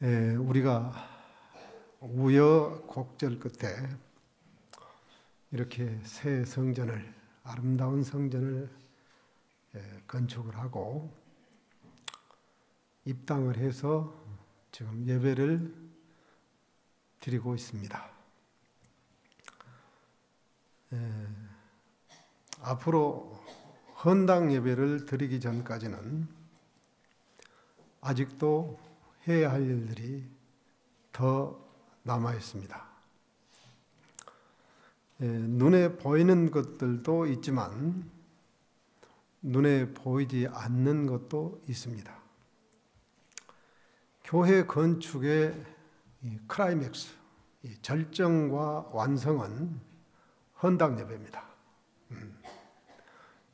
우리가 우여곡절 끝에 이렇게 새 성전을, 아름다운 성전을 건축을 하고 입당을 해서 지금 예배를 드리고 있습니다. 앞으로 헌당 예배를 드리기 전까지는 아직도 해야 할 일들이 더 남아 있습니다. 눈에 보이는 것들도 있지만 눈에 보이지 않는 것도 있습니다. 교회 건축의 클라이맥스, 절정과 완성은 헌당 예배입니다.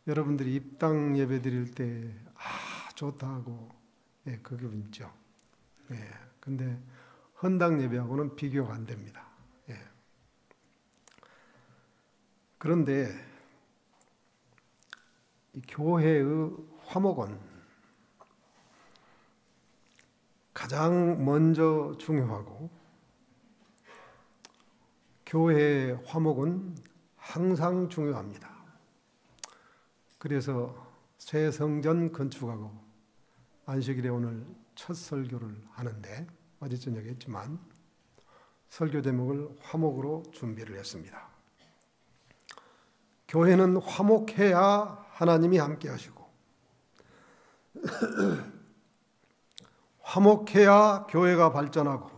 여러분들이 입당 예배 드릴 때 좋다 하고 그게 있죠. 근데 헌당 예배하고는 비교가 안 됩니다. 그런데 이 교회의 화목은 가장 먼저 중요하고 교회의 화목은 항상 중요합니다. 그래서 새 성전 건축하고 안식일에 오늘 첫 설교를 하는데 어제 저녁에 했지만 설교 제목을 화목으로 준비를 했습니다. 교회는 화목해야 하나님이 함께 하시고 화목해야 교회가 발전하고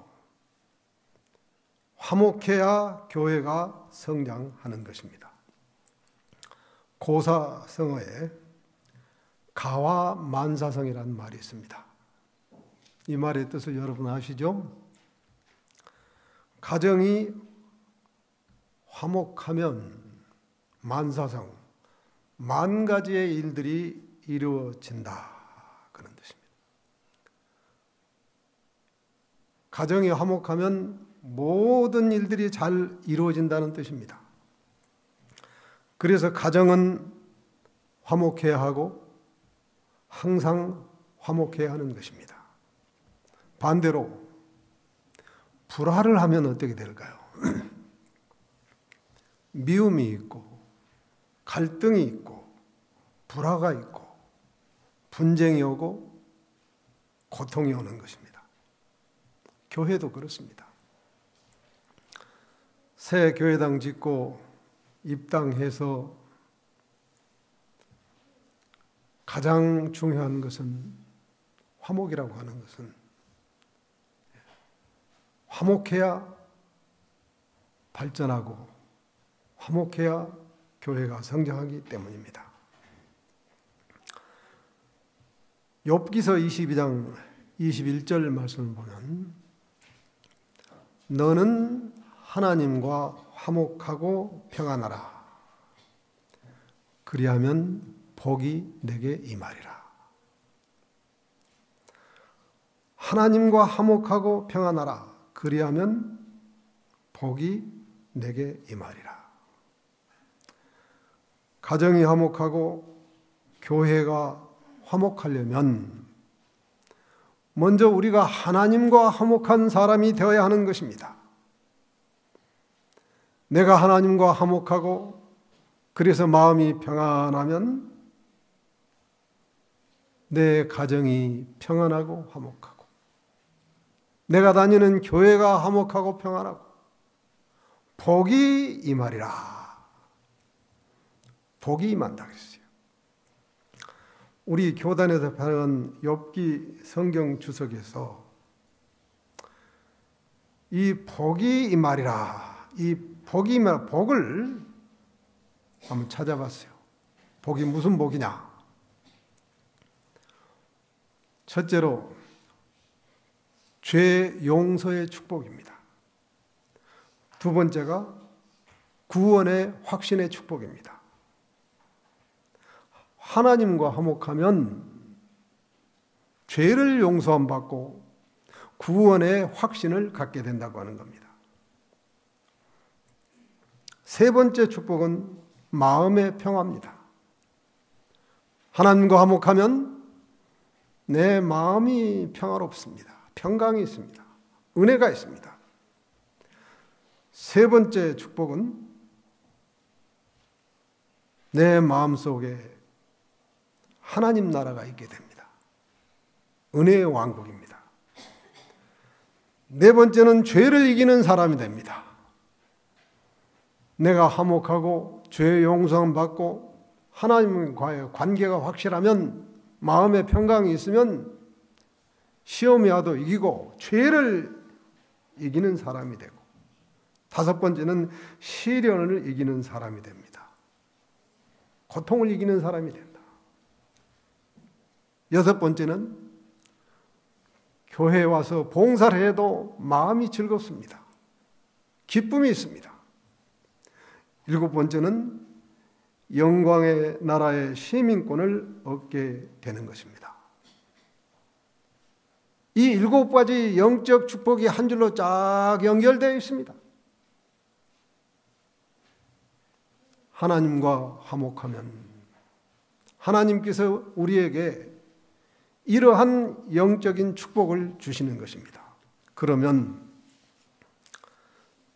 화목해야 교회가 성장하는 것입니다. 고사성어에 가화만사성이라는 말이 있습니다. 이 말의 뜻을 여러분 아시죠? 가정이 화목하면 만사성, 만 가지의 일들이 이루어진다, 그런 뜻입니다. 가정이 화목하면 모든 일들이 잘 이루어진다는 뜻입니다. 그래서 가정은 화목해야 하고 항상 화목해야 하는 것입니다. 반대로 불화를 하면 어떻게 될까요? 미움이 있고 갈등이 있고 불화가 있고 분쟁이 오고 고통이 오는 것입니다. 교회도 그렇습니다. 새 교회당 짓고 입당해서 가장 중요한 것은 화목이라고 하는 것은 화목해야 발전하고 화목해야 교회가 성장하기 때문입니다. 욥기서 22장 21절 말씀을 보면 너는 하나님과 화목하고 평안하라. 그리하면 복이 내게 임하리라. 하나님과 화목하고 평안하라. 그리하면 복이 내게 임하리라. 가정이 화목하고 교회가 화목하려면 먼저 우리가 하나님과 화목한 사람이 되어야 하는 것입니다. 내가 하나님과 화목하고 그래서 마음이 평안하면 내 가정이 평안하고 화목하고 내가 다니는 교회가 화목하고 평안하고 복이 임하리라. 복이 임한다 그랬어요. 우리 교단에서 받은 욥기 성경 주석에서 이 복이 임하리라, 이 복이 임하리라, 복을 한번 찾아봤어요. 복이 무슨 복이냐? 첫째로 죄 용서의 축복입니다. 두 번째가 구원의 확신의 축복입니다. 하나님과 화목하면 죄를 용서함 받고 구원의 확신을 갖게 된다고 하는 겁니다. 세 번째 축복은 마음의 평화입니다. 하나님과 화목하면 내 마음이 평화롭습니다. 평강이 있습니다. 은혜가 있습니다. 세 번째 축복은 내 마음속에 하나님 나라가 있게 됩니다. 은혜의 왕국입니다. 네 번째는 죄를 이기는 사람이 됩니다. 내가 화목하고 죄의 용서함 받고 하나님과의 관계가 확실하면, 마음의 평강이 있으면 시험이 와도 이기고 죄를 이기는 사람이 되고, 다섯 번째는 시련을 이기는 사람이 됩니다. 고통을 이기는 사람이 된다. 여섯 번째는 교회에 와서 봉사를 해도 마음이 즐겁습니다. 기쁨이 있습니다. 일곱 번째는 영광의 나라의 시민권을 얻게 되는 것입니다. 이 일곱 가지 영적 축복이 한 줄로 쫙 연결되어 있습니다. 하나님과 화목하면 하나님께서 우리에게 이러한 영적인 축복을 주시는 것입니다. 그러면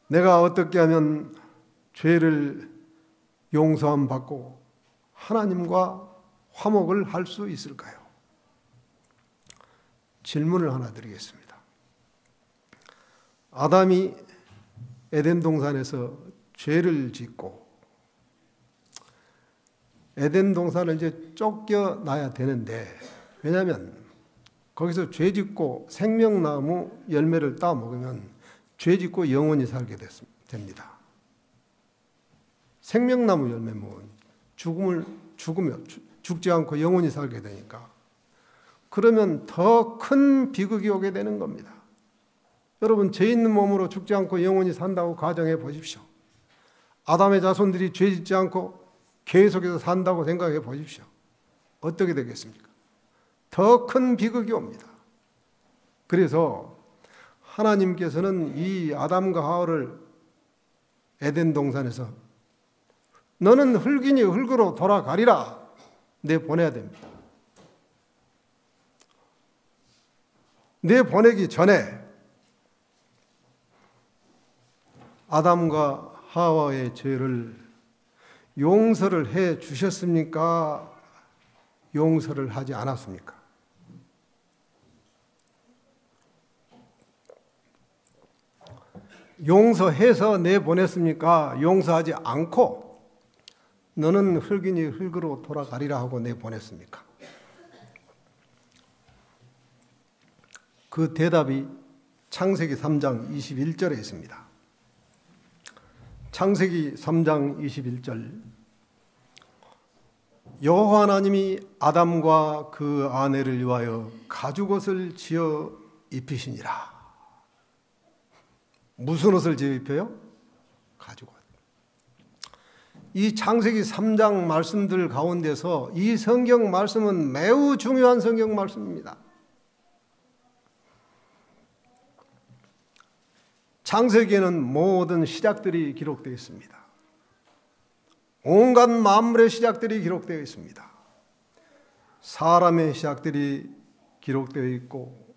내가 어떻게 하면 죄를 용서함 받고 하나님과 화목을 할 수 있을까요? 질문을 하나 드리겠습니다. 아담이 에덴 동산에서 죄를 짓고 에덴 동산을 이제 쫓겨나야 되는데, 왜냐하면 거기서 죄 짓고 생명나무 열매를 따 먹으면 죄 짓고 영원히 살게 됩니다. 생명나무 열매 먹으면 죽으면 죽지 않고 영원히 살게 되니까, 그러면 더 큰 비극이 오게 되는 겁니다. 여러분, 죄 있는 몸으로 죽지 않고 영원히 산다고 가정해 보십시오. 아담의 자손들이 죄 짓지 않고 계속해서 산다고 생각해 보십시오. 어떻게 되겠습니까? 더 큰 비극이 옵니다. 그래서 하나님께서는 이 아담과 하와를 에덴 동산에서 너는 흙이니 흙으로 돌아가리라 내보내야 됩니다. 내보내기 전에 아담과 하와의 죄를 용서를 해 주셨습니까? 용서를 하지 않았습니까? 용서해서 내보냈습니까? 용서하지 않고 너는 흙이니 흙으로 돌아가리라 하고 내보냈습니까? 그 대답이 창세기 3장 21절에 있습니다. 창세기 3장 21절, 여호와 하나님이 아담과 그 아내를 위하여 가죽옷을 지어 입히시니라. 무슨 옷을 지어 입혀요? 가죽옷. 이 창세기 3장 말씀들 가운데서 이 성경 말씀은 매우 중요한 성경 말씀입니다. 창세기에는 모든 시작들이 기록되어 있습니다. 온갖 만물의 시작들이 기록되어 있습니다. 사람의 시작들이 기록되어 있고,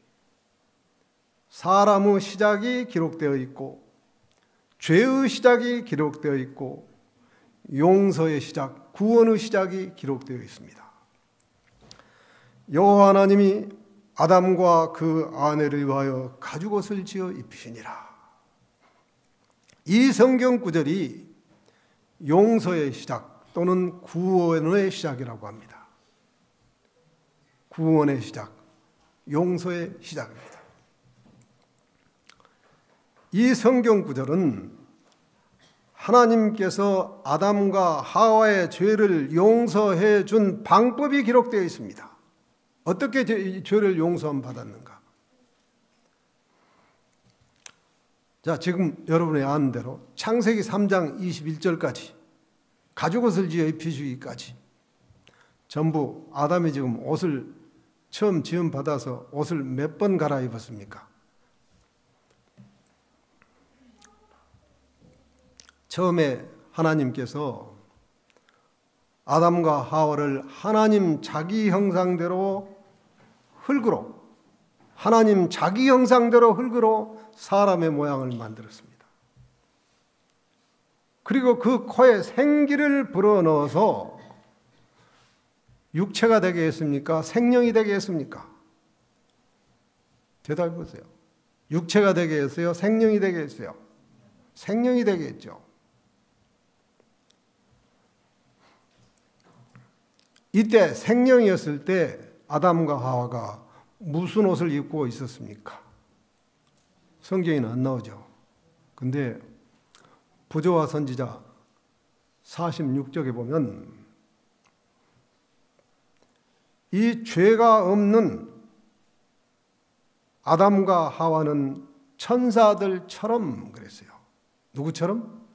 사람의 시작이 기록되어 있고, 죄의 시작이 기록되어 있고, 용서의 시작, 구원의 시작이 기록되어 있습니다. 여호와 하나님이 아담과 그 아내를 위하여 가죽옷을 지어 입히시니라. 이 성경 구절이 용서의 시작 또는 구원의 시작이라고 합니다. 구원의 시작, 용서의 시작입니다. 이 성경 구절은 하나님께서 아담과 하와의 죄를 용서해 준 방법이 기록되어 있습니다. 어떻게 죄를 용서함 받았는가? 자, 지금 여러분이 아는 대로 창세기 3장 21절까지 가죽옷을 지어 입히시기까지 전부 아담이 지금 옷을 처음 지음 받아서 옷을 몇 번 갈아입었습니까? 처음에 하나님께서 아담과 하와를 하나님 자기 형상대로 하나님 자기 형상대로 흙으로 사람의 모양을 만들었습니다. 그리고 그 코에 생기를 불어넣어서 육체가 되게 했습니까? 생명이 되게 했습니까? 대답해 보세요. 육체가 되게 했어요? 생명이 되게 했어요? 생명이 되게 했죠. 이때 생명이었을 때 아담과 하와가 무슨 옷을 입고 있었습니까? 성경에는 안 나오죠. 근데 부조와 선지자 46쪽에 보면 이 죄가 없는 아담과 하와는 천사들처럼 그랬어요. 누구처럼?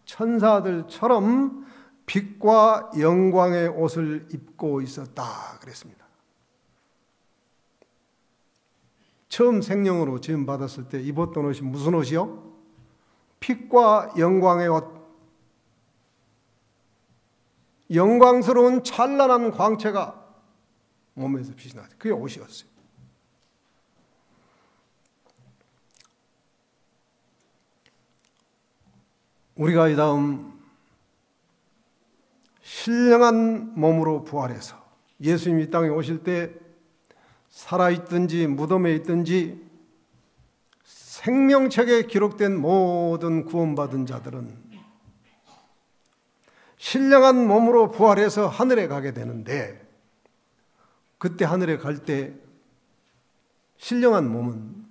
천사들처럼 빛과 영광의 옷을 입고 있었다 그랬습니다. 처음 생명으로 지음 받았을 때 입었던 옷이 무슨 옷이요? 빛과 영광의 옷. 영광스러운 찬란한 광채가 몸에서 빛이 나죠. 그게 옷이었어요. 우리가 이 다음 신령한 몸으로 부활해서 예수님이 이 땅에 오실 때 살아있든지 무덤에 있든지 생명책에 기록된 모든 구원받은 자들은 신령한 몸으로 부활해서 하늘에 가게 되는데, 그때 하늘에 갈 때 신령한 몸은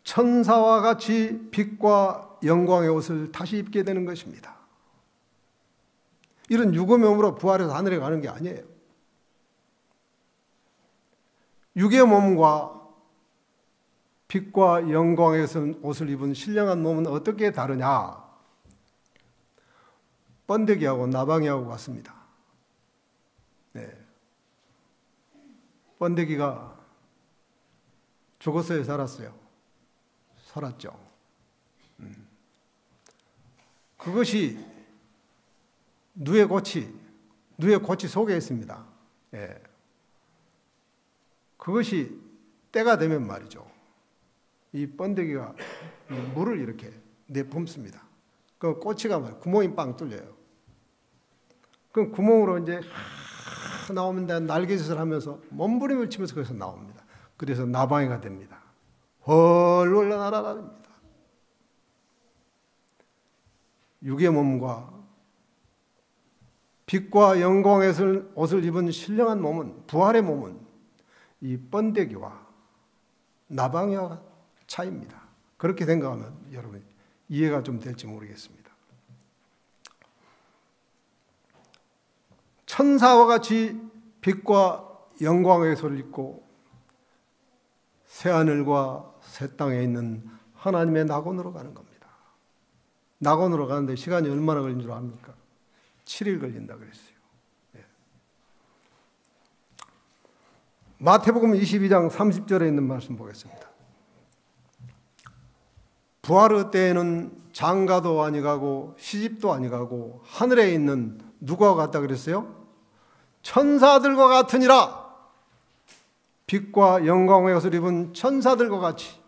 천사와 같이 빛과 영광의 옷을 다시 입게 되는 것입니다. 이런 육의 몸으로 부활해서 하늘에 가는 게 아니에요. 육의 몸과 빛과 영광의 옷을 입은 신령한 몸은 어떻게 다르냐? 번데기하고 나방이하고 같습니다. 네. 번데기가 죽었어요, 살았어요? 살았죠. 그것이 누에 고치 속에 있습니다. 예. 그것이 때가 되면 말이죠. 이 번데기가 물을 이렇게 내뿜습니다. 그 꼬치가 구멍이 빵 뚫려요. 그 구멍으로 이제 나오면 날개짓을 하면서 몸부림을 치면서 거기서 나옵니다. 그래서 나방이가 됩니다. 헐헐 날아다닙니다. 육의 몸과 빛과 영광의 옷을 입은 신령한 몸은, 부활의 몸은 이 번데기와 나방이와 차이입니다. 그렇게 생각하면 여러분 이해가 좀 될지 모르겠습니다. 천사와 같이 빛과 영광의 옷을 입고 새하늘과 새 땅에 있는 하나님의 낙원으로 가는 겁니다. 낙원으로 가는데 시간이 얼마나 걸린 줄 압니까? 7일 걸린다 그랬어요. 네. 마태복음 22장 30절에 있는 말씀 보겠습니다. 부활의 때에는 장가도 아니가고 시집도 아니가고 하늘에 있는 누구와 같다 그랬어요? 천사들과 같으니라. 빛과 영광의 옷을 입은 천사들과 같이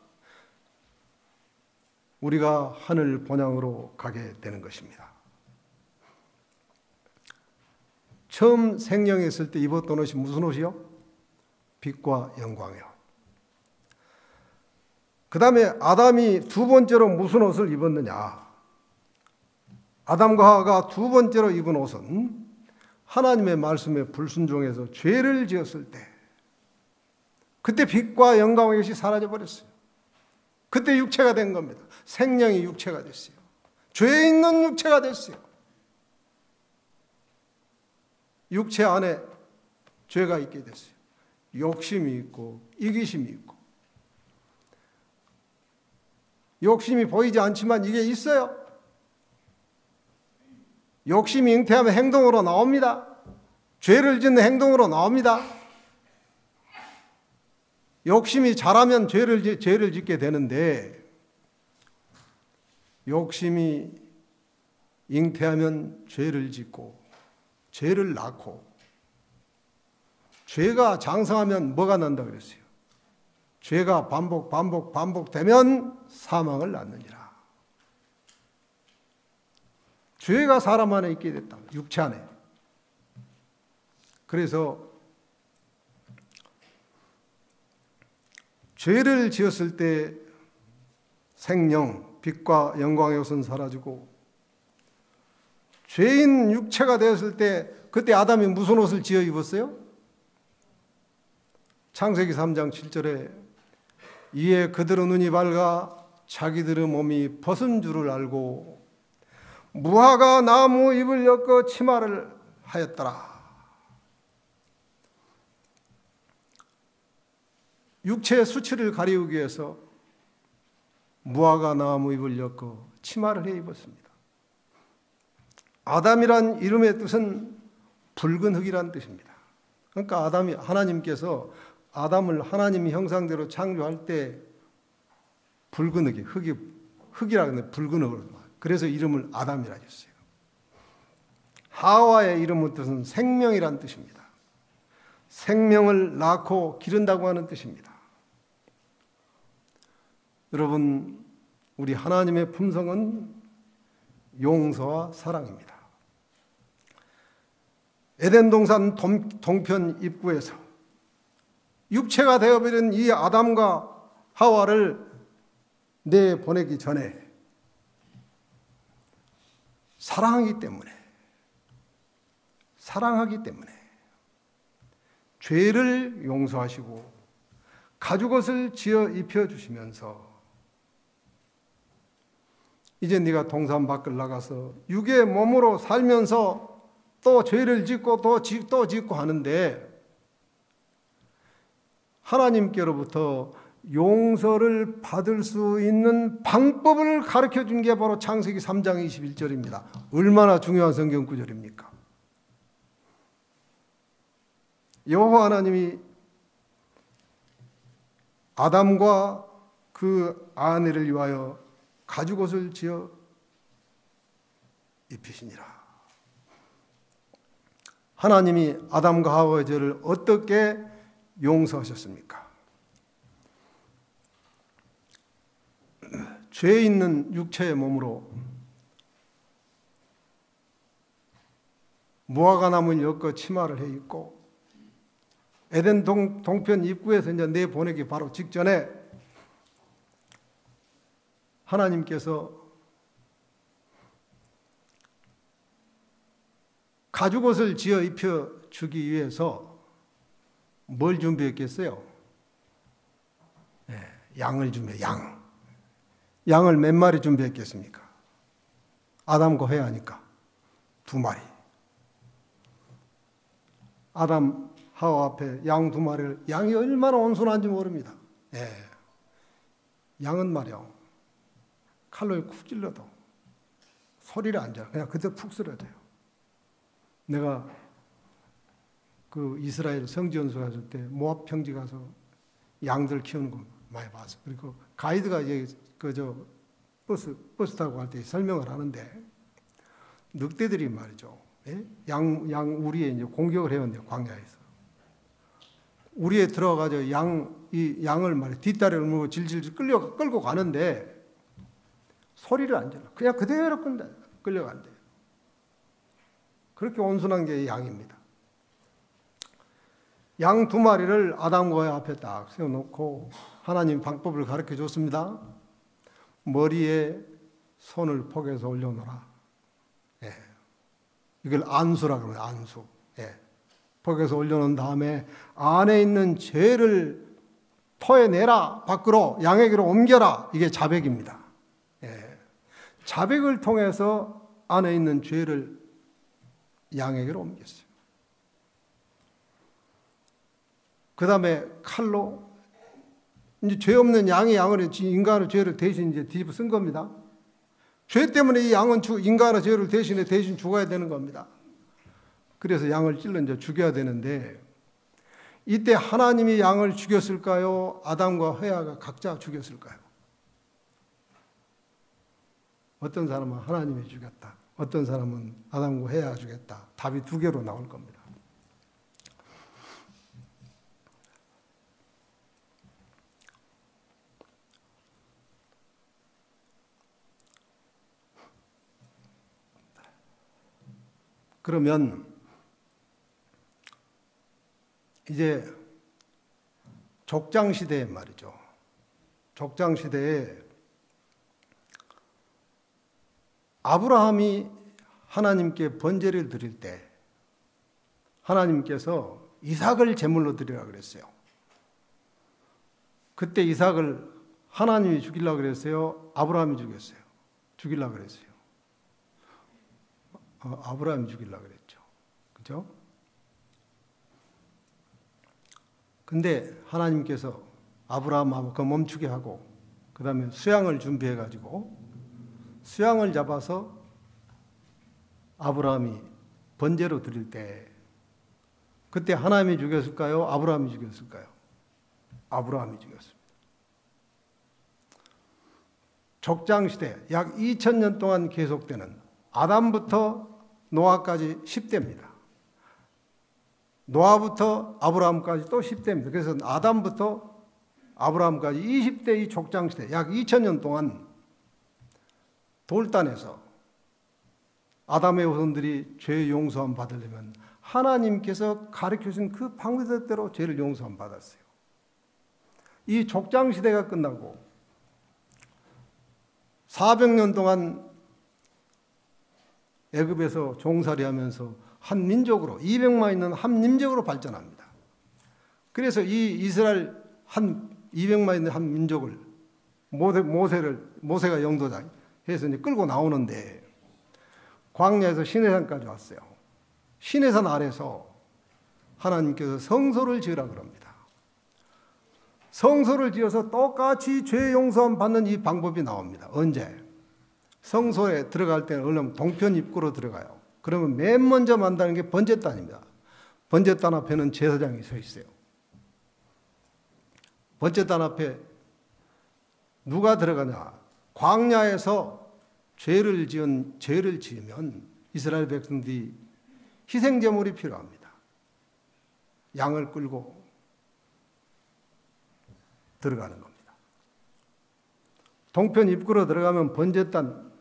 우리가 하늘 본향으로 가게 되는 것입니다. 처음 생명했을 때 입었던 옷이 무슨 옷이요? 빛과 영광의 옷. 그 다음에 아담이 두 번째로 무슨 옷을 입었느냐? 아담과 하와가 두 번째로 입은 옷은 하나님의 말씀에 불순종해서 죄를 지었을 때, 그때 빛과 영광의 것이 사라져버렸어요. 그때 육체가 된 겁니다. 생명이 육체가 됐어요. 죄 있는 육체가 됐어요. 육체 안에 죄가 있게 됐어요. 욕심이 있고 이기심이 있고. 욕심이 보이지 않지만 이게 있어요. 욕심이 잉태하면 행동으로 나옵니다. 죄를 짓는 행동으로 나옵니다. 욕심이 자라면 죄를 짓게 되는데, 욕심이 잉태하면 죄를 짓고 죄를 낳고, 죄가 장성하면 뭐가 난다 그랬어요? 죄가 반복되면 사망을 낳느니라. 죄가 사람 안에 있게 됐다. 육체 안에. 그래서 죄를 지었을 때 생명, 빛과 영광의 옷은 사라지고, 죄인 육체가 되었을 때 그때 아담이 무슨 옷을 지어 입었어요? 창세기 3장 7절에 이에 그들의 눈이 밝아 자기들의 몸이 벗은 줄을 알고 무화과 나무 잎을 엮어 치마를 하였더라. 육체의 수치를 가리우기 위해서 무화과 나무 잎을 엮어 치마를 해 입었습니다. 아담이란 이름의 뜻은 붉은 흙이란 뜻입니다. 그러니까 하나님께서 아담을 하나님 형상대로 창조할 때 붉은 흙이라고 하는데 붉은 흙으로, 그래서 이름을 아담이라 했어요. 하와의 이름의 뜻은 생명이란 뜻입니다. 생명을 낳고 기른다고 하는 뜻입니다. 여러분, 우리 하나님의 품성은 용서와 사랑입니다. 에덴 동산 동편 입구에서 육체가 되어버린 이 아담과 하와를 내보내기 전에 사랑하기 때문에 죄를 용서하시고 가죽옷을 지어 입혀주시면서 이제 네가 동산 밖을 나가서 육의 몸으로 살면서 또 죄를 짓고 또 짓고 하는데 하나님께로부터 용서를 받을 수 있는 방법을 가르쳐 준 게 바로 창세기 3장 21절입니다. 얼마나 중요한 성경 구절입니까? 여호와 하나님이 아담과 그 아내를 위하여 가죽옷을 지어 입히시니라. 하나님이 아담과 하와의 죄를 어떻게 용서하셨습니까? 죄 있는 육체의 몸으로 무화과 나무를 엮어 치마를 해 입고 에덴 동편 입구에서 이제 내보내기 바로 직전에 하나님께서 가죽옷을 지어 입혀 주기 위해서 뭘 준비했겠어요? 양을 양을 몇 마리 준비했겠습니까? 아담과 해야하니까 2마리. 아담 하와 앞에 양 2마리를, 양이 얼마나 온순한지 모릅니다. 양은 말이요, 칼로 쿡 찔러도 소리를 안 져요. 그냥 그대로 푹 쓰러져요. 내가 그 이스라엘 성지연수 갔을 때 모압 평지 가서 양들 키우는 거 많이 봤어요. 그리고 가이드가 이제 버스 타고 갈 때 설명을 하는데 늑대들이 말이죠. 양 우리에 이제 공격을 해왔는데 광야에서 우리에 들어가서 양을 말이야 뒷다리를 물고 질질 끌고 가는데 소리를 안 질러. 그냥 그대로 끌려간대요. 그렇게 온순한 게 양입니다. 양 2마리를 아담과 앞에 딱 세워놓고 하나님 방법을 가르쳐 줬습니다. 머리에 손을 포개서 올려놓으라. 이걸 안수라고 그래요. 안수. 포개서 올려놓은 다음에 안에 있는 죄를 토해내라. 밖으로 양에게로 옮겨라. 이게 자백입니다. 자백을 통해서 안에 있는 죄를 양에게로 옮겼어요. 그 다음에 칼로 이제 죄 없는 양의 인간의 죄를 대신 이제 뒤집어 쓴 겁니다. 죄 때문에 이 양은 인간의 죄를 대신 죽어야 되는 겁니다. 그래서 양을 찔러 이제 죽여야 되는데 이때 하나님이 양을 죽였을까요? 아담과 헤아가 각자 죽였을까요? 어떤 사람은 하나님이 죽였다. 어떤 사람은 아담과 헤아가 죽였다. 답이 2개로 나올 겁니다. 그러면 이제 족장시대에 말이죠. 족장시대에 아브라함이 하나님께 번제를 드릴 때 하나님께서 이삭을 제물로 드리라 그랬어요. 그때 이삭을 하나님이 죽이려고 그랬어요? 아브라함이 죽였어요? 죽이려고 그랬어요? 아브라함이 죽이려고 그랬죠. 그죠? 근데 하나님께서 아브라함하고 멈추게 하고 그 다음에 수양을 준비해가지고 수양을 잡아서 아브라함이 번제로 드릴 때 그때 하나님이 죽였을까요? 아브라함이 죽였을까요? 아브라함이 죽였습니다. 족장시대 약 2000년 동안 계속되는 아담부터 노아까지 10대입니다. 노아부터 아브라함까지 또 10대입니다. 그래서 아담부터 아브라함까지 20대의 족장시대 약 2000년 동안 돌단에서 아담의 후손들이 죄 용서함 받으려면 하나님께서 가르쳐주신 그 방법대로 죄를 용서함 받았어요. 이 족장시대가 끝나고 400년 동안 애굽에서 종살이하면서 한 민족으로 200만 있는 한 민족으로 발전합니다. 그래서 이 이스라엘 한 200만 있는 한 민족을 모세가 영도자 해서 이제 끌고 나오는데 광야에서 시내산까지 왔어요. 시내산 아래서 하나님께서 성소를 지으라 그럽니다. 성소를 지어서 똑같이 죄 용서함 받는 이 방법이 나옵니다. 언제? 성소에 들어갈 때는 얼른 동편 입구로 들어가요. 그러면 맨 먼저 만다는 게 번제단입니다. 번제단 앞에는 제사장이 서 있어요. 번제단 앞에 누가 들어가냐? 광야에서 죄를 지으면 이스라엘 백성들이 희생제물이 필요합니다. 양을 끌고 들어가는 겁니다. 동편 입구로 들어가면 번제단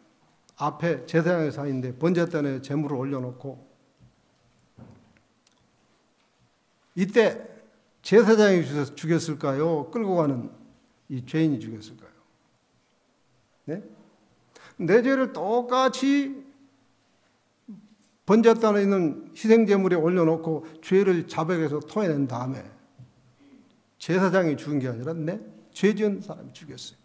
앞에 제사장이 서 있는데 번제단에 제물을 올려놓고 이때 제사장이 죽였을까요? 끌고 가는 이 죄인이 죽였을까요? 네? 내 죄를 똑같이 번제단에 있는 희생제물에 올려놓고 죄를 자백해서 토해낸 다음에 제사장이 죽은 게 아니라 죄 지은 사람이 죽였어요.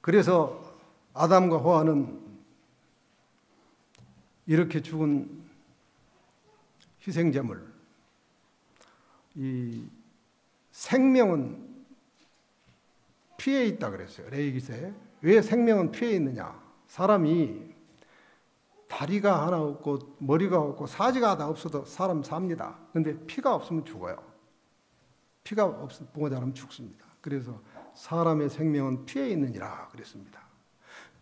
그래서 아담과 하와는 이렇게 죽은 희생제물, 이 생명은 피해 있다 그랬어요. 레위기서에. 왜 생명은 피해 있느냐? 사람이 다리가 하나 없고 머리가 없고 사지가 다 없어도 사람 삽니다. 그런데 피가 없으면 죽어요. 피가 없으면 붕어자라면 죽습니다. 그래서 사람의 생명은 피해 있느니라 그랬습니다.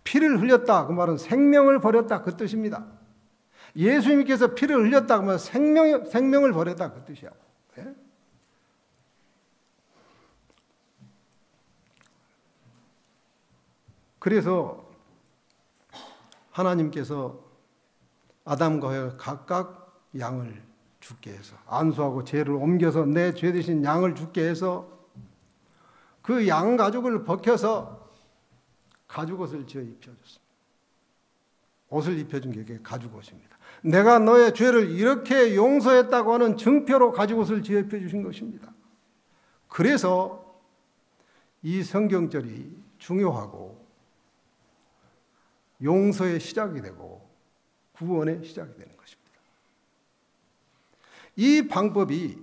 피를 흘렸다 그 말은 생명을 버렸다 그 뜻입니다. 예수님께서 피를 흘렸다 그러면 생명을 버렸다 그 뜻이야. 네? 그래서 하나님께서 아담과 하와 각각 양을 죽게 해서 안수하고 죄를 옮겨서 내 죄 대신 양을 죽게 해서 그 양 가죽을 벗겨서 가죽옷을 지어 입혀줬습니다. 옷을 입혀준 게 가죽옷입니다. 내가 너의 죄를 이렇게 용서했다고 하는 증표로 가죽옷을 지어 입혀주신 것입니다. 그래서 이 성경절이 중요하고 용서의 시작이 되고 구원의 시작이 되는 것입니다. 이 방법이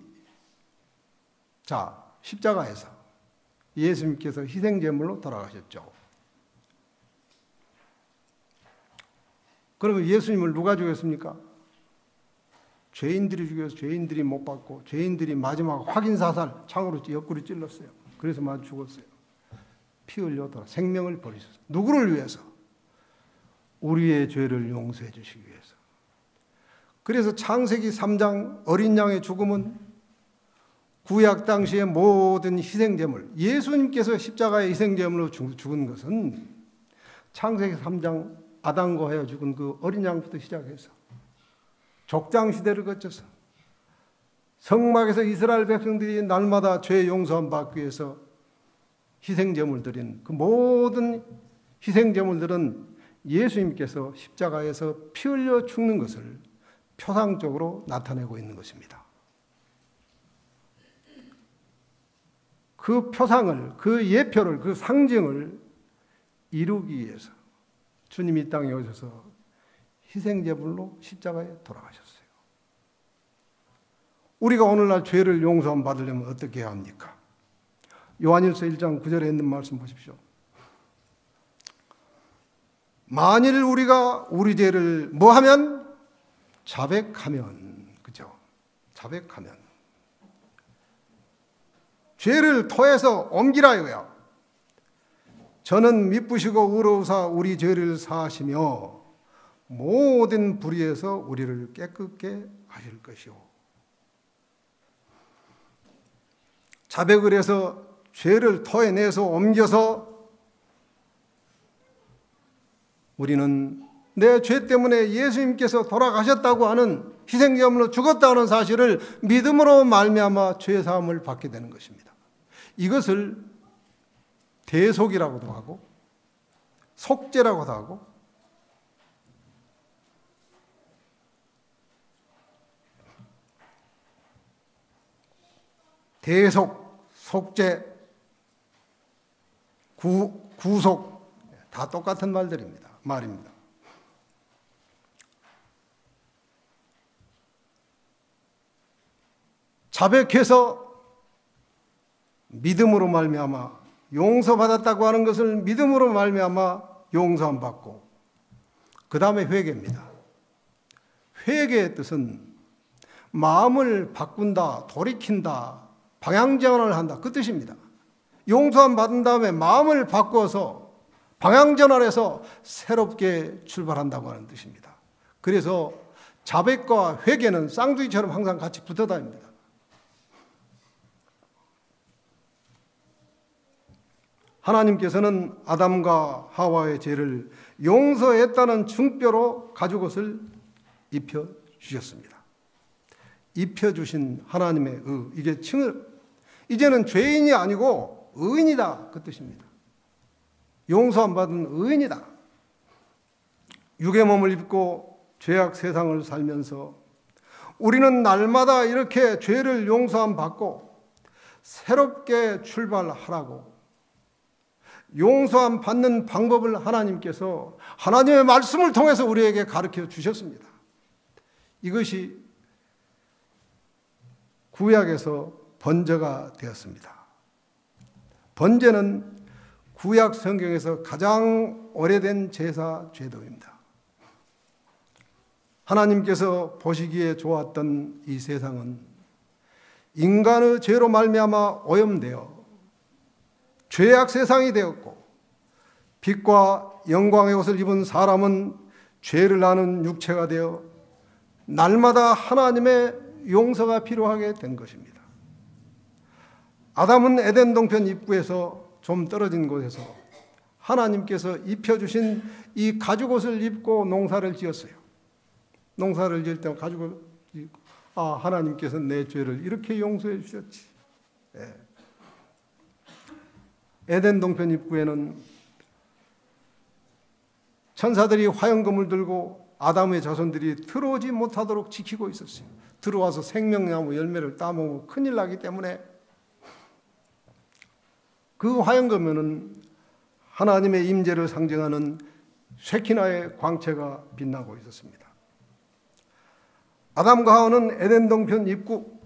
십자가에서 예수님께서 희생제물로 돌아가셨죠. 그러면 예수님을 누가 죽였습니까? 죄인들이 죽여서 죄인들이 못 받고 죄인들이 마지막 확인사살 창으로 옆구리 찔렀어요. 그래서 마저 죽었어요. 피 흘려 돌아 생명을 버리셨어요. 누구를 위해서? 우리의 죄를 용서해 주시기 위해서. 그래서 창세기 3장 어린 양의 죽음은 구약 당시의 모든 희생제물, 예수님께서 십자가의 희생제물로 죽은 것은 창세기 3장 아담과 하여 죽은 그 어린 양부터 시작해서 족장 시대를 거쳐서 성막에서 이스라엘 백성들이 날마다 죄 용서함 받기 위해서 희생제물 드린 그 모든 희생제물들은 예수님께서 십자가에서 피 흘려 죽는 것을 표상적으로 나타내고 있는 것입니다. 그 표상을, 그 예표를, 그 상징을 이루기 위해서 주님이 이 땅에 오셔서 희생제물로 십자가에 돌아가셨어요. 우리가 오늘날 죄를 용서함 받으려면 어떻게 해야 합니까? 요한일서 1장 9절에 있는 말씀 보십시오. 만일 우리가 우리 죄를 뭐하면? 자백하면, 그죠? 자백하면. 죄를 토해서 옮기라요요. 저는 미쁘시고 의로우사 우리 죄를 사하시며 모든 불의에서 우리를 깨끗게 하실 것이오. 자백을 해서 죄를 토해내서 옮겨서 우리는 내 죄 때문에 예수님께서 돌아가셨다고 하는 희생제물로 죽었다는 사실을 믿음으로 말미암아 죄 사함을 받게 되는 것입니다. 이것을 대속이라고도 하고 속죄라고도 하고 대속, 속죄, 구속 다 똑같은 말입니다. 자백해서 믿음으로 말미암아 용서받았다고 하는 것을 믿음으로 말미암아 용서함 받고 그 다음에 회개입니다. 회개의 뜻은 마음을 바꾼다, 돌이킨다, 방향전환을 한다 그 뜻입니다. 용서함 받은 다음에 마음을 바꿔서 방향전환해서 새롭게 출발한다고 하는 뜻입니다. 그래서 자백과 회개는 쌍둥이처럼 항상 같이 붙어 다닙니다. 하나님께서는 아담과 하와의 죄를 용서했다는 증표로 가죽옷을 입혀주셨습니다. 입혀주신 하나님의 이제는 죄인이 아니고 의인이다 그 뜻입니다. 용서함 받은 의인이다. 육의 몸을 입고 죄악 세상을 살면서 우리는 날마다 이렇게 죄를 용서함 받고 새롭게 출발하라고 용서함 받는 방법을 하나님께서 하나님의 말씀을 통해서 우리에게 가르쳐 주셨습니다. 이것이 구약에서 번제가 되었습니다. 번제는 구약 성경에서 가장 오래된 제사 제도입니다. 하나님께서 보시기에 좋았던 이 세상은 인간의 죄로 말미암아 오염되어 죄악 세상이 되었고 빛과 영광의 옷을 입은 사람은 죄를 아는 육체가 되어 날마다 하나님의 용서가 필요하게 된 것입니다. 아담은 에덴 동편 입구에서 좀 떨어진 곳에서 하나님께서 입혀주신 이 가죽옷을 입고 농사를 지었어요. 농사를 지을 때 가죽을 입고 하나님께서 내 죄를 이렇게 용서해 주셨지. 네. 에덴 동편 입구에는 천사들이 화염금을 들고 아담의 자손들이 들어오지 못하도록 지키고 있었어요. 들어와서 생명나무 열매를 따먹으면 큰일 나기 때문에 그 화염금에는 하나님의 임재를 상징하는 쉐키나의 광채가 빛나고 있었습니다. 아담과 하와는 에덴 동편 입구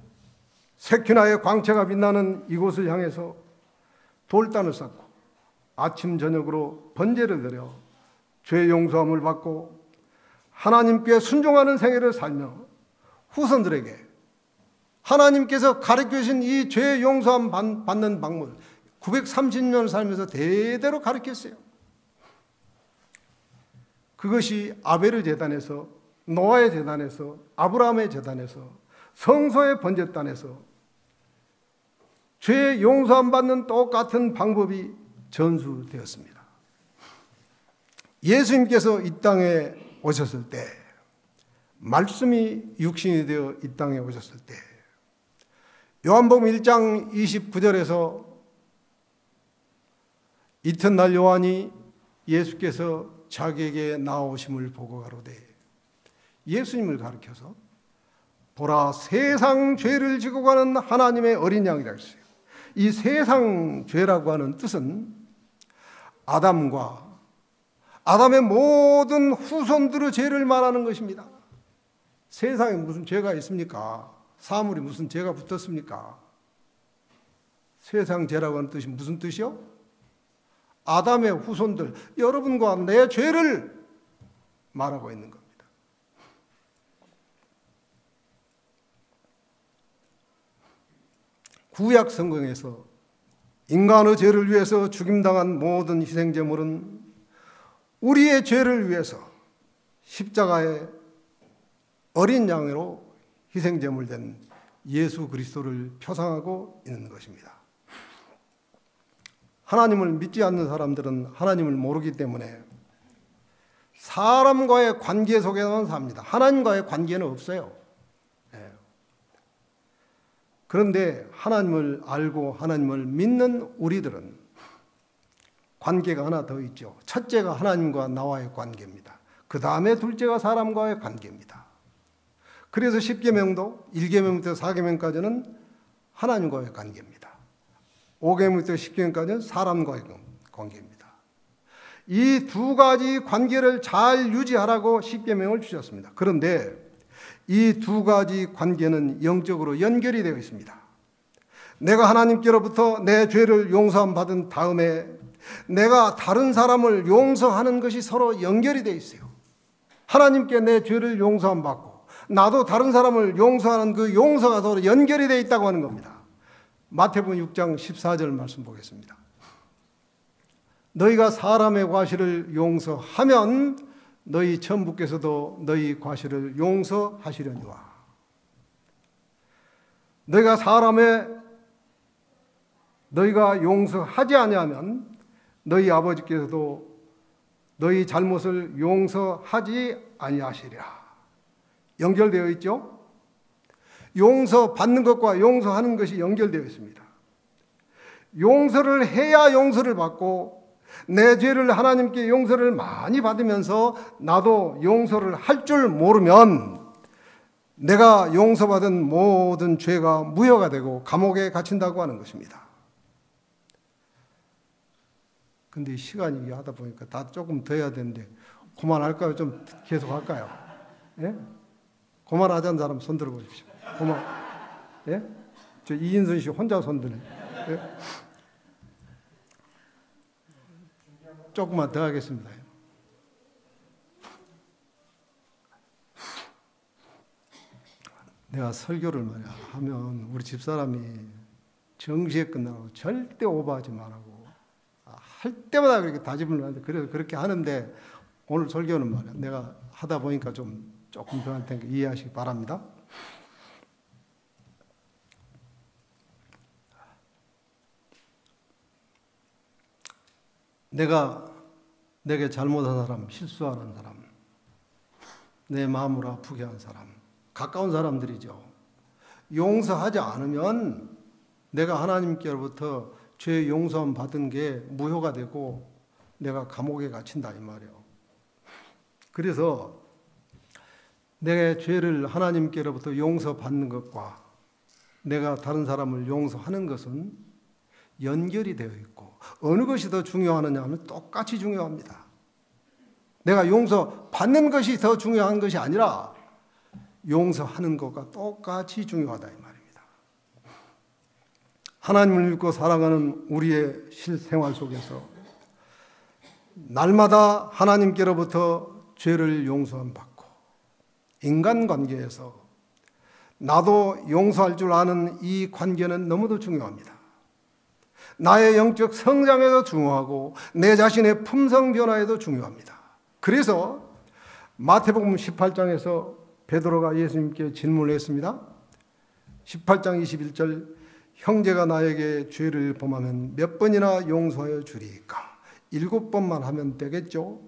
쉐키나의 광채가 빛나는 이곳을 향해서 돌단을 쌓고 아침 저녁으로 번제를 드려 죄 용서함을 받고 하나님께 순종하는 생애를 살며 후손들에게 하나님께서 가르쳐 주신 이 죄 용서함 받는 방법 930년 살면서 대대로 가르쳤어요. 그것이 아벨의 제단에서 노아의 제단에서 아브라함의 제단에서 성소의 번제단에서 죄 용서함 받는 똑같은 방법이 전수되었습니다. 예수님께서 이 땅에 오셨을 때, 말씀이 육신이 되어 이 땅에 오셨을 때, 요한복음 1장 29절에서 이튿날 요한이 예수께서 자기에게 나오심을 보고 가로되, 예수님을 가리켜서 보라 세상 죄를 지고 가는 하나님의 어린 양이라 했어요. 이 세상 죄라고 하는 뜻은 아담의 모든 후손들의 죄를 말하는 것입니다. 세상에 무슨 죄가 있습니까? 사물이 무슨 죄가 붙었습니까? 세상 죄라고 하는 뜻이 무슨 뜻이요? 아담의 후손들, 여러분과 내 죄를 말하고 있는 겁니다. 구약 성경에서 인간의 죄를 위해서 죽임당한 모든 희생제물은 우리의 죄를 위해서 십자가의 어린 양으로 희생제물된 예수 그리스도를 표상하고 있는 것입니다. 하나님을 믿지 않는 사람들은 하나님을 모르기 때문에 사람과의 관계 속에만 삽니다. 하나님과의 관계는 없어요. 그런데 하나님을 알고 하나님을 믿는 우리들은 관계가 하나 더 있죠. 첫째가 하나님과 나와의 관계입니다. 그 다음에 둘째가 사람과의 관계입니다. 그래서 10계명도 1계명부터 4계명까지는 하나님과의 관계입니다. 5계명부터 10계명까지는 사람과의 관계입니다. 이 두 가지 관계를 잘 유지하라고 10계명을 주셨습니다. 그런데 이 두 가지 관계는 영적으로 연결이 되어 있습니다. 내가 하나님께로부터 내 죄를 용서함 받은 다음에 내가 다른 사람을 용서하는 것이 서로 연결이 되어 있어요. 하나님께 내 죄를 용서함 받고 나도 다른 사람을 용서하는 그 용서가 서로 연결이 되어 있다고 하는 겁니다. 마태복음 6장 14절 말씀 보겠습니다. 너희가 사람의 과실을 용서하면 너희 천부께서도 너희 과실을 용서하시려니와. 너희가 용서하지 아니하면 너희 아버지께서도 너희 잘못을 용서하지 아니하시리라. 연결되어 있죠? 용서받는 것과 용서하는 것이 연결되어 있습니다. 용서를 해야 용서를 받고 내 죄를 하나님께 용서를 많이 받으면서 나도 용서를 할 줄 모르면 내가 용서받은 모든 죄가 무효가 되고 감옥에 갇힌다고 하는 것입니다. 근데 시간이 하다 보니까 다 조금 더 해야 되는데 그만할까요? 좀 계속 할까요? 예? 그만하자는 사람 손 들어 보십시오. 예? 저 이인선 씨 혼자 손 드네. 예? 조금만 더 하겠습니다. 내가 설교를 말이야 하면 우리 집사람이 정시에 끝나고 절대 오버하지 말라고 할 때마다 그렇게 다짐을 하는데 그래서 그렇게 하는데 오늘 설교는 말이야 내가 하다 보니까 조금 더 할 테니까 이해하시기 바랍니다. 내게 잘못한 사람, 실수하는 사람, 내 마음을 아프게 한 사람, 가까운 사람들이죠. 용서하지 않으면 내가 하나님께로부터 죄 용서함 받은 게 무효가 되고 내가 감옥에 갇힌다 이 말이에요. 그래서 내 죄를 하나님께로부터 용서받는 것과 내가 다른 사람을 용서하는 것은 연결이 되어 있고 어느 것이 더 중요하느냐 하면 똑같이 중요합니다. 내가 용서받는 것이 더 중요한 것이 아니라 용서하는 것과 똑같이 중요하다 이 말입니다. 하나님을 믿고 살아가는 우리의 실생활 속에서 날마다 하나님께로부터 죄를 용서함 받고 인간관계에서 나도 용서할 줄 아는 이 관계는 너무도 중요합니다. 나의 영적 성장에도 중요하고 내 자신의 품성 변화에도 중요합니다. 그래서 마태복음 18장에서 베드로가 예수님께 질문을 했습니다. 18장 21절 형제가 나에게 죄를 범하면 몇 번이나 용서하여 주리이까? 7번만 하면 되겠죠?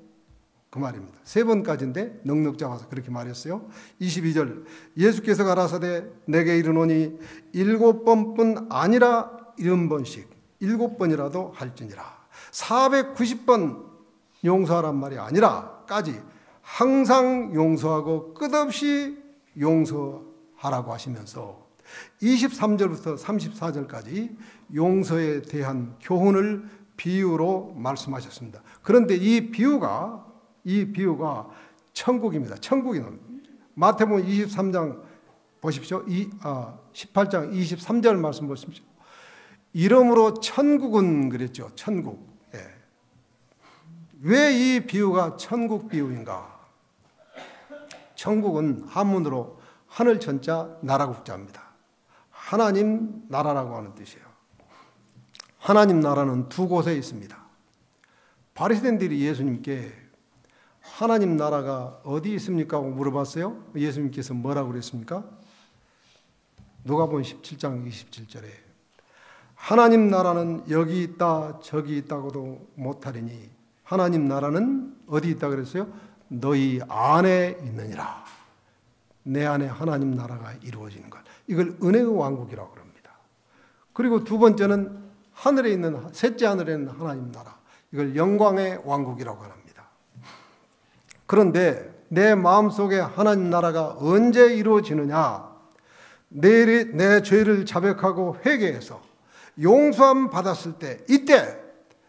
그 말입니다. 3번까지인데 넉넉 잡아서 그렇게 말했어요. 22절 예수께서 가라사대 내게 이르노니 7번뿐 아니라 70번씩 7번이라도 할지니라. 490번 용서하란 말이 아니라까지 항상 용서하고 끝없이 용서하라고 하시면서 23절부터 34절까지 용서에 대한 교훈을 비유로 말씀하셨습니다. 그런데 이 비유가 천국입니다. 천국이는 마태복음 23장 보십시오. 18장 23절 말씀 보십시오. 이러므로 천국은 그랬죠. 천국. 예. 왜 이 비유가 천국 비유인가? 천국은 한문으로 하늘 천자 나라 국자입니다. 하나님 나라라고 하는 뜻이에요. 하나님 나라는 2곳에 있습니다. 바리새인들이 예수님께 하나님 나라가 어디 있습니까? 하고 물어봤어요. 예수님께서 뭐라고 그랬습니까? 누가복음 17장 27절에 하나님 나라는 여기 있다 저기 있다고도 못하리니 하나님 나라는 어디 있다 그랬어요? 너희 안에 있느니라. 내 안에 하나님 나라가 이루어지는 것. 이걸 은혜의 왕국이라고 합니다. 그리고 두 번째는 하늘에 있는 셋째 하늘에 있는 하나님 나라. 이걸 영광의 왕국이라고 합니다. 그런데 내 마음속에 하나님 나라가 언제 이루어지느냐? 내 죄를 자백하고 회개해서 용서함 받았을 때 이때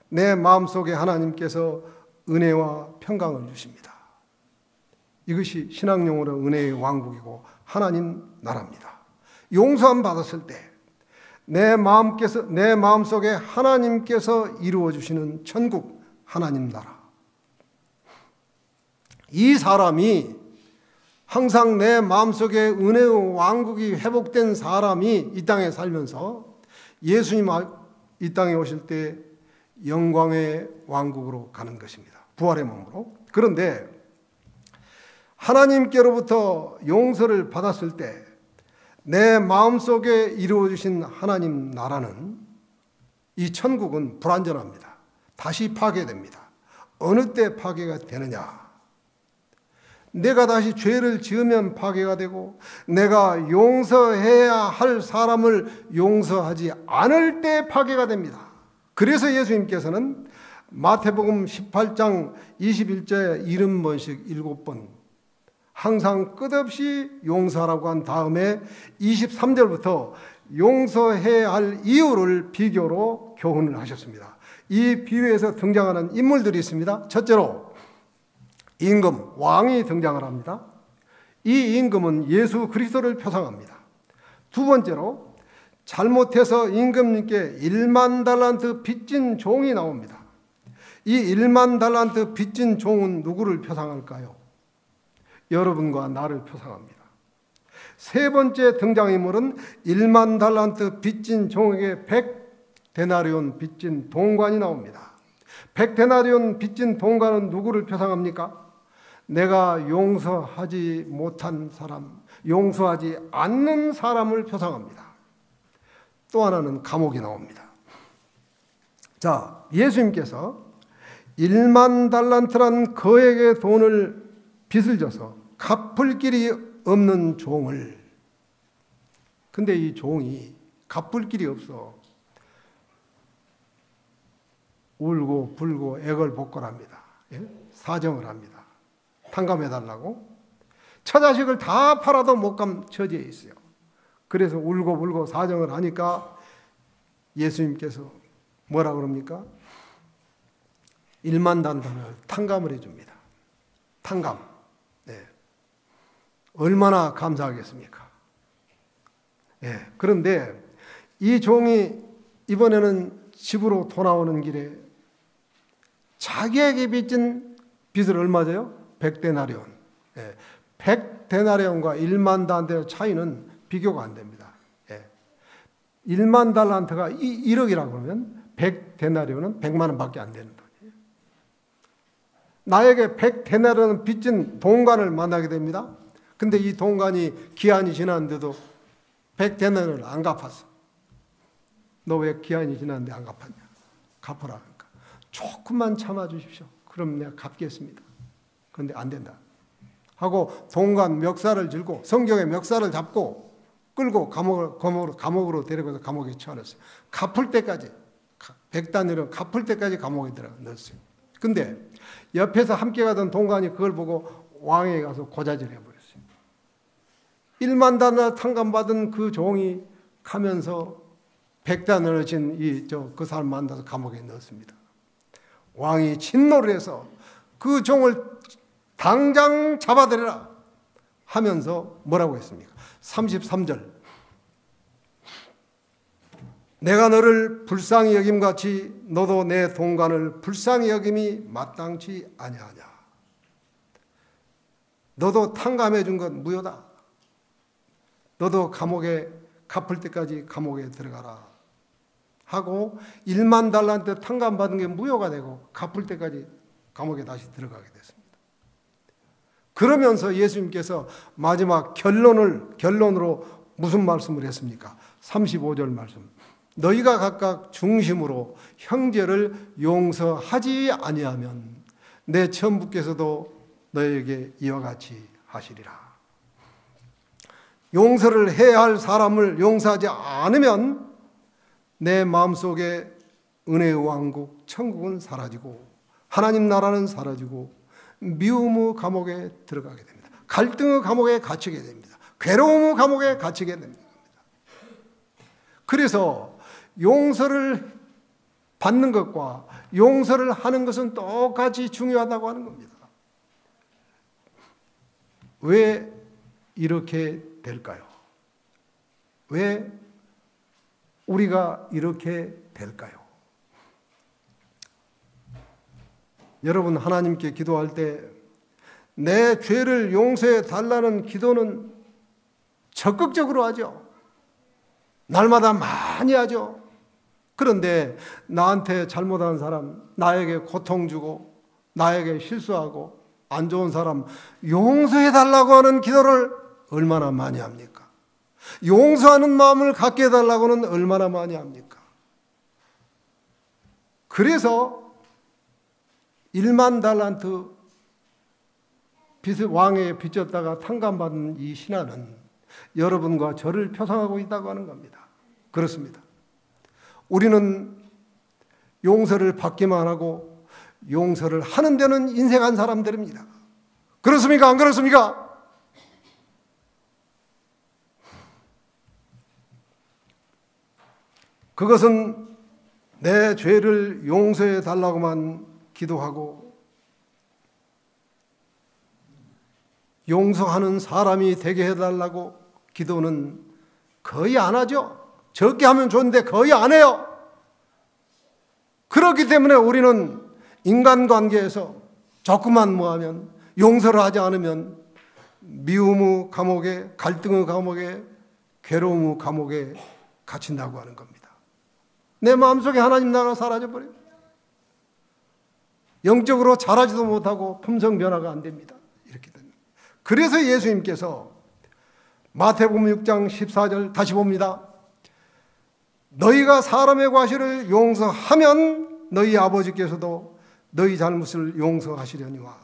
내 마음속에 하나님께서 은혜와 평강을 주십니다. 이것이 신앙용어로 은혜의 왕국이고 하나님 나라입니다. 용서함 받았을 때 내 마음속에 하나님께서 이루어 주시는 천국 하나님 나라. 이 사람이 항상 내 마음속에 은혜의 왕국이 회복된 사람이 이 땅에 살면서 예수님 이 땅에 오실 때 영광의 왕국으로 가는 것입니다. 부활의 몸으로. 그런데 하나님께로부터 용서를 받았을 때 내 마음속에 이루어주신 하나님 나라는 이 천국은 불완전합니다. 다시 파괴됩니다. 어느 때 파괴가 되느냐? 내가 다시 죄를 지으면 파괴가 되고 내가 용서해야 할 사람을 용서하지 않을 때 파괴가 됩니다. 그래서 예수님께서는 마태복음 18장 21절에 70번씩 7번 항상 끝없이 용서하라고 한 다음에 23절부터 용서해야 할 이유를 비교로 교훈을 하셨습니다. 이 비유에서 등장하는 인물들이 있습니다. 첫째로 임금, 왕이 등장을 합니다. 이 임금은 예수 그리스도를 표상합니다. 두 번째로 잘못해서 임금님께 1만 달란트 빚진 종이 나옵니다. 이 1만 달란트 빚진 종은 누구를 표상할까요? 여러분과 나를 표상합니다. 세 번째 등장인물은 1만 달란트 빚진 종에게 100데나리온 빚진 동관이 나옵니다. 100데나리온 빚진 동관은 누구를 표상합니까? 내가 용서하지 못한 사람, 용서하지 않는 사람을 표상합니다. 또 하나는 감옥이 나옵니다. 자, 예수님께서 1만 달란트란 거액의 돈을 빚을 져서 갚을 길이 없는 종을, 근데 이 종이 갚을 길이 없어 울고 불고 애걸복걸합니다. 예? 사정을 합니다. 탕감해달라고. 처자식을 다 팔아도 못 갚는 처지에 있어요. 그래서 울고 불고 사정을 하니까 예수님께서 뭐라 그럽니까? 1만 달란트를 탕감을 해줍니다. 탕감. 네. 얼마나 감사하겠습니까? 네. 그런데 이 종이 이번에는 집으로 돌아오는 길에 자기에게 빚진 빚을 얼마 줘요? 100데나리온. 네. 100데나리온과 1만 달란트 차이는 비교가 안 됩니다. 네. 1만 달란트가 1억이라고 그러면 100데나리온은 100만 원밖에 안 되는 돈이에요. 나에게 100데나리온 빚진 동관을 만나게 됩니다. 근데 이 동관이 기한이 지났는데도 100데나리온을 안 갚았어. 너 왜 기한이 지났는데 안 갚았냐? 갚으라. 그러니까 조금만 참아 주십시오. 그럼 내가 갚겠습니다. 그런데 안 된다 하고 동관 멱살을 쥐고 성경의 멱살을 잡고 끌고 감옥으로 데려가서 감옥에 쳐넣었어요. 갚을 때까지, 백단위로 갚을 때까지 감옥에 넣었어요. 근데 옆에서 함께 가던 동관이 그걸 보고 왕에게 가서 고자질해 버렸어요. 1만 달러 탕감받은 그 종이 가면서 백단으로 진 그 사람 만나서 감옥에 넣었습니다. 왕이 진노를 해서 그 종을 당장 잡아들여라 하면서 뭐라고 했습니까? 33절. 내가 너를 불쌍히 여김같이 너도 내 동관을 불쌍히 여김이 마땅치 아니하냐. 너도 탕감해 준 것 무효다. 너도 감옥에 갚을 때까지 감옥에 들어가라 하고 1만 달러한테 탕감받은 게 무효가 되고 갚을 때까지 감옥에 다시 들어가게 됐습니다. 그러면서 예수님께서 마지막 결론으로 무슨 말씀을 했습니까? 35절 말씀. 너희가 각각 중심으로 형제를 용서하지 아니하면 내 천부께서도 너희에게 이와 같이 하시리라. 용서를 해야 할 사람을 용서하지 않으면 내 마음속에 은혜의 왕국 천국은 사라지고 하나님 나라는 사라지고 미움의 감옥에 들어가게 됩니다. 갈등의 감옥에 갇히게 됩니다. 괴로움의 감옥에 갇히게 됩니다. 그래서 용서를 받는 것과 용서를 하는 것은 똑같이 중요하다고 하는 겁니다. 왜 이렇게 될까요? 왜 우리가 이렇게 될까요? 여러분, 하나님께 기도할 때 내 죄를 용서해 달라는 기도는 적극적으로 하죠. 날마다 많이 하죠. 그런데 나한테 잘못한 사람, 나에게 고통 주고 나에게 실수하고 안 좋은 사람 용서해 달라고 하는 기도를 얼마나 많이 합니까? 용서하는 마음을 갖게 해달라고는 얼마나 많이 합니까? 그래서 1만 달란트 왕에게 빚졌다가 탕감받은 이 신하는 여러분과 저를 표상하고 있다고 하는 겁니다. 그렇습니다. 우리는 용서를 받기만 하고 용서를 하는 데는 인색한 사람들입니다. 그렇습니까? 안 그렇습니까? 그것은 내 죄를 용서해 달라고만 기도하고 용서하는 사람이 되게 해달라고 기도는 거의 안 하죠. 적게 하면 좋은데 거의 안 해요. 그렇기 때문에 우리는 인간관계에서 조금만 뭐하면 용서를 하지 않으면 미움의 감옥에, 갈등의 감옥에, 괴로움의 감옥에 갇힌다고 하는 겁니다. 내 마음속에 하나님 나라가 사라져버려요. 영적으로 자라지도 못하고 품성 변화가 안 됩니다. 이렇게 됩니다. 그래서 예수님께서 마태복음 6장 14절 다시 봅니다. 너희가 사람의 과실을 용서하면 너희 아버지께서도 너희 잘못을 용서하시려니와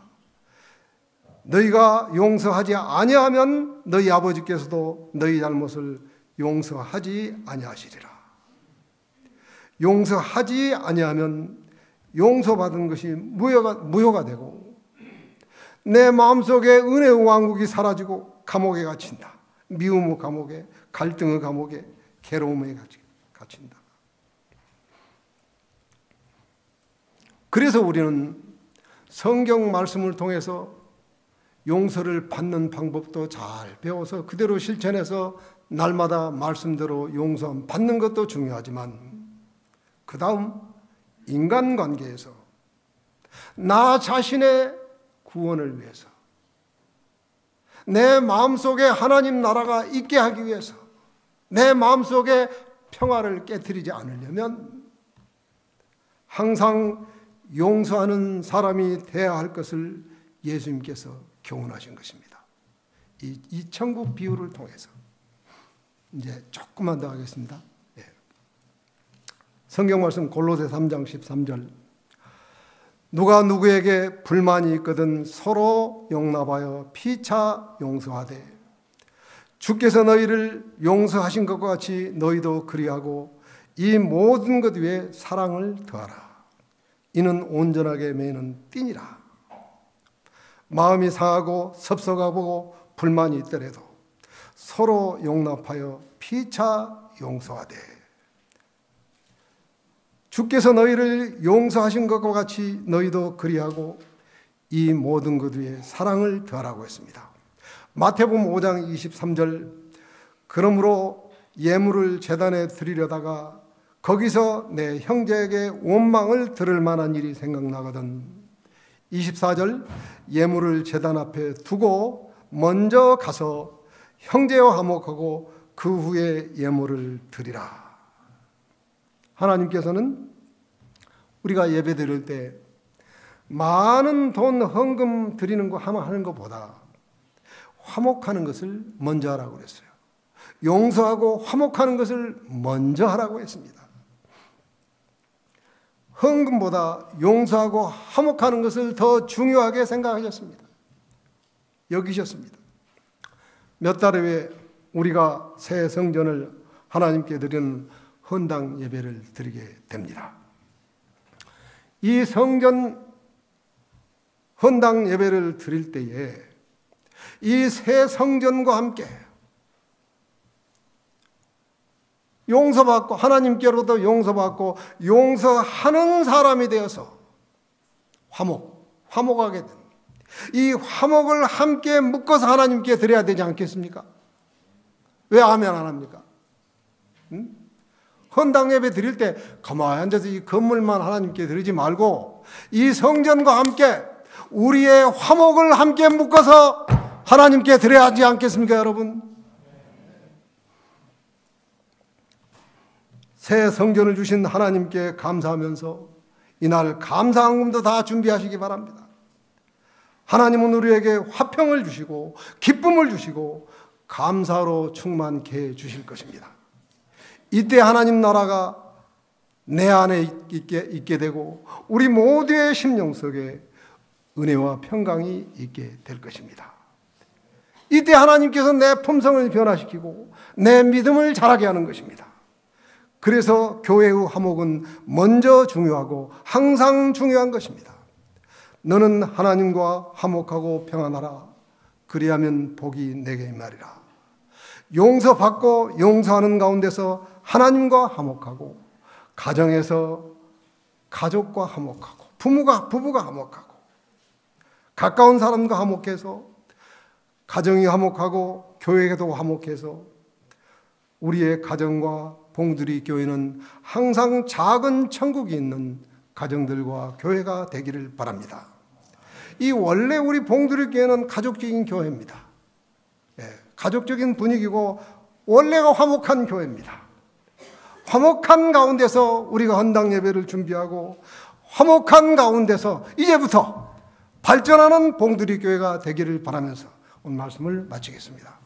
너희가 용서하지 아니하면 너희 아버지께서도 너희 잘못을 용서하지 아니하시리라. 용서하지 아니하면 용서받은 것이 무효가 되고 내 마음속에 은혜의 왕국이 사라지고 감옥에 갇힌다. 미움의 감옥에, 갈등의 감옥에, 괴로움에 갇힌다. 그래서 우리는 성경 말씀을 통해서 용서를 받는 방법도 잘 배워서 그대로 실천해서 날마다 말씀대로 용서 받는 것도 중요하지만 그 다음 인간관계에서 나 자신의 구원을 위해서 내 마음속에 하나님 나라가 있게 하기 위해서 내 마음속에 평화를 깨트리지 않으려면 항상 용서하는 사람이 되어야 할 것을 예수님께서 교훈하신 것입니다. 이 천국 비유를 통해서 이제 조금만 더 하겠습니다. 성경 말씀 골로새 3장 13절 누가 누구에게 불만이 있거든 서로 용납하여 피차 용서하되 주께서 너희를 용서하신 것과 같이 너희도 그리하고 이 모든 것 위에 사랑을 더하라. 이는 온전하게 매는 띠니라. 마음이 상하고 섭섭하고 불만이 있더라도 서로 용납하여 피차 용서하되 주께서 너희를 용서하신 것과 같이 너희도 그리하고 이 모든 것 위에 사랑을 더하라고 했습니다. 마태복음 5장 23절 그러므로 예물을 제단에 드리려다가 거기서 내 형제에게 원망을 들을 만한 일이 생각나거든 24절 예물을 제단 앞에 두고 먼저 가서 형제와 화목하고 그 후에 예물을 드리라. 하나님께서는 우리가 예배 드릴 때 많은 돈 헌금 드리는 거 하는 것보다 화목하는 것을 먼저 하라고 그랬어요. 용서하고 화목하는 것을 먼저 하라고 했습니다. 헌금보다 용서하고 화목하는 것을 더 중요하게 생각하셨습니다. 여기셨습니다. 몇 달 후에 우리가 새 성전을 하나님께 드리는 헌당 예배를 드리게 됩니다. 이 성전 헌당 예배를 드릴 때에 이 새 성전과 함께 용서받고 하나님께로도 용서받고 용서하는 사람이 되어서 화목하게 됩니다. 이 화목을 함께 묶어서 하나님께 드려야 되지 않겠습니까? 왜 아멘 안 합니까? 헌당 예배 드릴 때 가만히 앉아서 이 건물만 하나님께 드리지 말고 이 성전과 함께 우리의 화목을 함께 묶어서 하나님께 드려야 하지 않겠습니까, 여러분? 새 성전을 주신 하나님께 감사하면서 이날 감사한금도 다 준비하시기 바랍니다. 하나님은 우리에게 화평을 주시고 기쁨을 주시고 감사로 충만케 해 주실 것입니다. 이때 하나님 나라가 내 안에 있게 되고 우리 모두의 심령 속에 은혜와 평강이 있게 될 것입니다. 이때 하나님께서 내 품성을 변화시키고 내 믿음을 자라게 하는 것입니다. 그래서 교회의 화목은 먼저 중요하고 항상 중요한 것입니다. 너는 하나님과 화목하고 평안하라. 그리하면 복이 내게 임하리라. 용서받고 용서하는 가운데서 하나님과 화목하고 가정에서 가족과 화목하고 부부가 화목하고 가까운 사람과 화목해서 가정이 화목하고 교회도 화목해서 우리의 가정과 봉두리 교회는 항상 작은 천국이 있는 가정들과 교회가 되기를 바랍니다. 이 원래 우리 봉두리 교회는 가족적인 교회입니다. 가족적인 분위기고 원래가 화목한 교회입니다. 화목한 가운데서 우리가 헌당 예배를 준비하고 화목한 가운데서 이제부터 발전하는 봉두리 교회가 되기를 바라면서 오늘 말씀을 마치겠습니다.